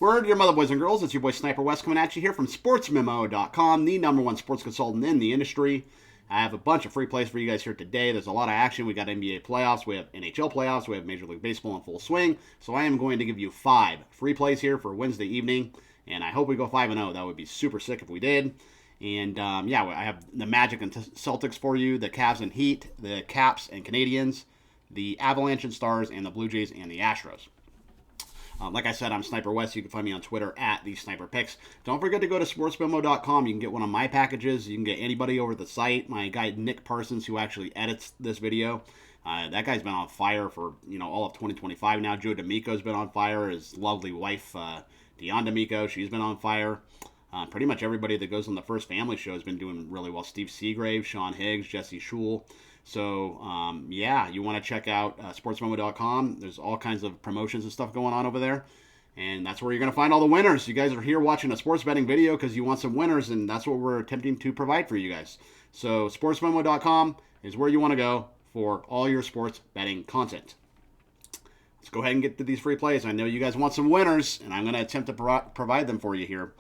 Word, your mother, boys and girls. It's your boy Sniper West coming at you here from SportsMemo.com, the #1 sports consultant in the industry. I have a bunch of free plays for you guys here today. There's a lot of action. We got NBA playoffs, we have NHL playoffs, we have Major League Baseball in full swing. So I am going to give you 5 free plays here for Wednesday evening, and I hope we go 5-0. That would be super sick if we did. And yeah, I have the Magic and Celtics for you, the Cavs and Heat, the Caps and Canadians, the Avalanche and Stars, and the Blue Jays and the Astros. Like I said, I'm Sniper West. You can find me on Twitter at @TheSniperPicks. Don't forget to go to SportsMemo.com. You can get one of my packages. You can get anybody over the site. My guy Nick Parsons, who actually edits this video, that guy's been on fire for all of 2025 now. Joe D'Amico's been on fire. His lovely wife, Dion D'Amico, she's been on fire. Pretty much everybody that goes on the First Family show has been doing really well. Steve Seagrave, Sean Higgs, Jesse Shule. So, yeah, you want to check out SportsMemo.com. There's all kinds of promotions and stuff going on over there. And that's where you're going to find all the winners. You guys are here watching a sports betting video because you want some winners, and that's what we're attempting to provide for you guys. So, SportsMemo.com is where you want to go for all your sports betting content. Let's go ahead and get to these free plays. I know you guys want some winners, and I'm going to attempt to provide them for you here.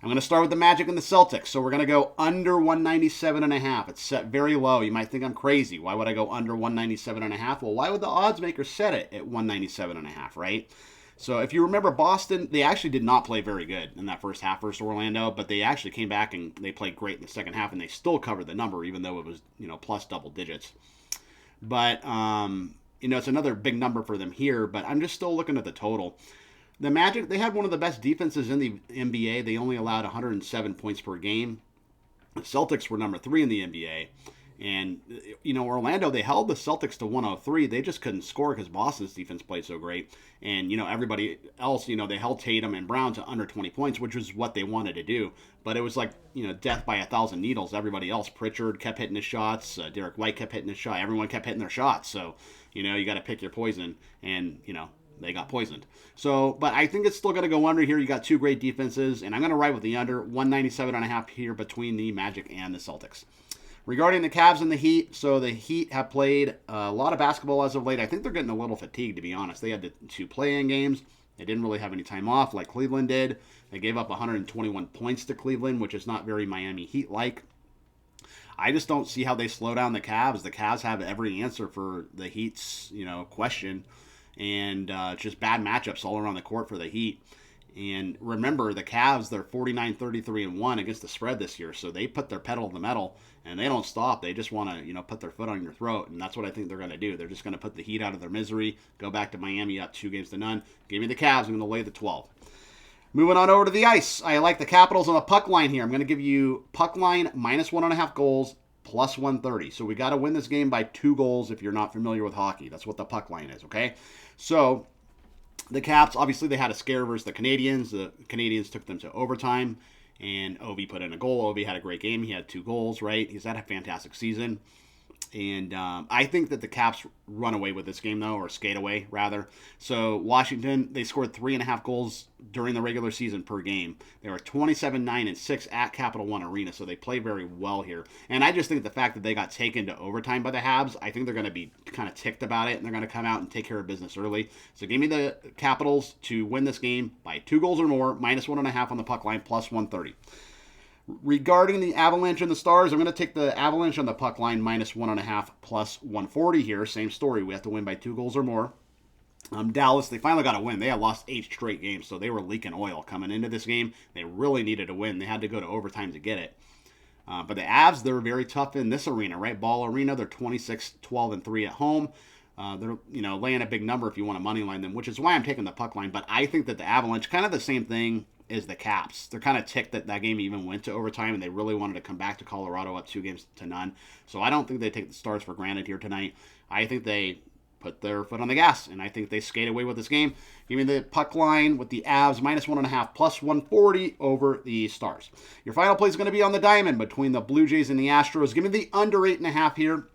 I'm going to start with the Magic and the Celtics. So we're going to go under 197.5. It's set very low. You might think I'm crazy. Why would I go under 197.5? Well, why would the odds maker set it at 197.5, right? So if you remember Boston, they actually did not play very good in that first half versus Orlando, but they actually came back and they played great in the second half, and they still covered the number, even though it was, plus double digits. But, it's another big number for them here, but I'm just still looking at the total. The Magic, they had one of the best defenses in the NBA. They only allowed 107 points per game. The Celtics were number 3 in the NBA. And, Orlando, they held the Celtics to 103. They just couldn't score because Boston's defense played so great. And, everybody else, they held Tatum and Brown to under 20 points, which was what they wanted to do. But it was like, death by 1,000 needles. Everybody else, Pritchard kept hitting his shots. Derek White kept hitting his shot. Everyone kept hitting their shots. So, you got to pick your poison. And, they got poisoned. So, but I think it's still going to go under here. You got 2 great defenses, and I'm going to ride with the under 197.5 here between the Magic and the Celtics. Regarding the Cavs and the Heat, so the Heat have played a lot of basketball as of late. I think they're getting a little fatigued, to be honest. They had 2 play-in games. They didn't really have any time off like Cleveland did. They gave up 121 points to Cleveland, which is not very Miami Heat-like. I just don't see how they slow down the Cavs. The Cavs have every answer for the Heat's, question. And just bad matchups all around the court for the Heat. And remember, the Cavs, they're 49-33-1 against the spread this year, so they put their pedal to the metal, and they don't stop. They just want to, put their foot on your throat, and that's what I think they're going to do. They're just going to put the Heat out of their misery, go back to Miami up 2-0. Give me the Cavs. I'm going to lay the 12. Moving on over to the ice. I like the Capitals on the puck line here. I'm going to give you puck line minus 1.5 goals, plus 130. So we got to win this game by 2 goals if you're not familiar with hockey. That's what the puck line is, okay? So the Caps, obviously they had a scare versus the Canadians. The Canadians took them to overtime, and Ovi put in a goal. Ovi had a great game. He had 2 goals, right? He's had a fantastic season. And I think that the Caps run away with this game, though, or skate away, rather. So Washington, they scored 3.5 goals during the regular season per game. They were 27-9-6 at Capital One Arena, so they play very well here. And I just think the fact that they got taken to overtime by the Habs, I think they're going to be kind of ticked about it, and they're going to come out and take care of business early. So give me the Capitals to win this game by 2 goals or more, minus 1.5 on the puck line, plus 130. Regarding the Avalanche and the Stars, I'm going to take the Avalanche on the puck line minus 1.5 plus 140 here. Same story. We have to win by 2 goals or more. Dallas, they finally got a win. They had lost 8 straight games, so they were leaking oil coming into this game. They really needed a win. They had to go to overtime to get it. But the Avs, they're very tough in this arena, right? Ball Arena, they're 26-12-3 at home. They're laying a big number if you want to money line them, which is why I'm taking the puck line. But I think that the Avalanche, kind of the same thing is the Caps. They're kind of ticked that game even went to overtime, and they really wanted to come back to Colorado up 2-0. So I don't think they take the Stars for granted here tonight. I think they put their foot on the gas, and I think they skate away with this game. Give me the puck line with the Avs, minus 1.5, plus 140 over the Stars. Your final play is going to be on the diamond between the Blue Jays and the Astros. Give me the under 8.5 here.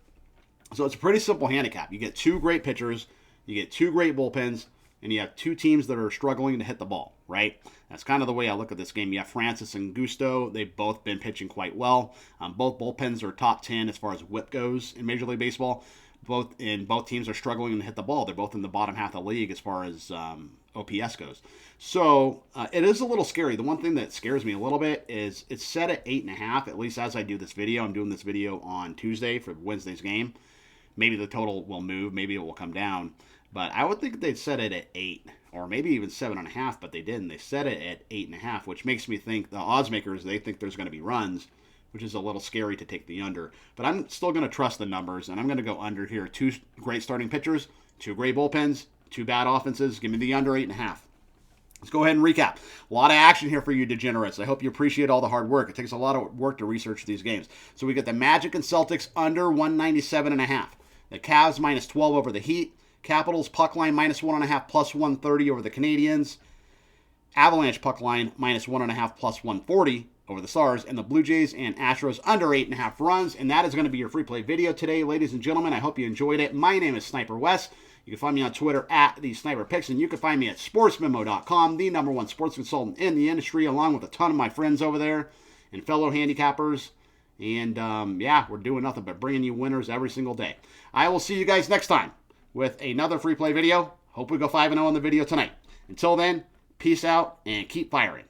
So it's a pretty simple handicap. You get 2 great pitchers, you get 2 great bullpens, and you have 2 teams that are struggling to hit the ball, right? That's kind of the way I look at this game. You have Francis and Gusto. They've both been pitching quite well. Both bullpens are top 10 as far as whip goes in Major League Baseball. Both teams are struggling to hit the ball. They're both in the bottom half of the league as far as OPS goes. So it is a little scary. The one thing that scares me a little bit is it's set at 8.5, at least as I do this video. I'm doing this video on Tuesday for Wednesday's game. Maybe the total will move. Maybe it will come down. But I would think they'd set it at 8 or maybe even 7.5, but they didn't. They set it at 8.5, which makes me think the odds makers, they think there's going to be runs, which is a little scary to take the under. But I'm still going to trust the numbers, and I'm going to go under here. 2 great starting pitchers, 2 great bullpens, 2 bad offenses. Give me the under 8.5. Let's go ahead and recap. A lot of action here for you degenerates. I hope you appreciate all the hard work. It takes a lot of work to research these games. So we get the Magic and Celtics under 197.5. The Cavs minus 12 over the Heat. Capitals puck line minus 1.5 plus 130 over the Canadians. Avalanche puck line minus 1.5 plus 140 over the Stars. And the Blue Jays and Astros under 8.5 runs. And that is going to be your free play video today, ladies and gentlemen. I hope you enjoyed it. My name is Sniper Wes. You can find me on Twitter at the Sniper Picks, and you can find me at SportsMemo.com, the #1 sports consultant in the industry, along with a ton of my friends over there and fellow handicappers. And yeah, we're doing nothing but bringing you winners every single day. I will see you guys next time with another free play video. Hope we go 5-0 on the video tonight. Until then, peace out and keep firing.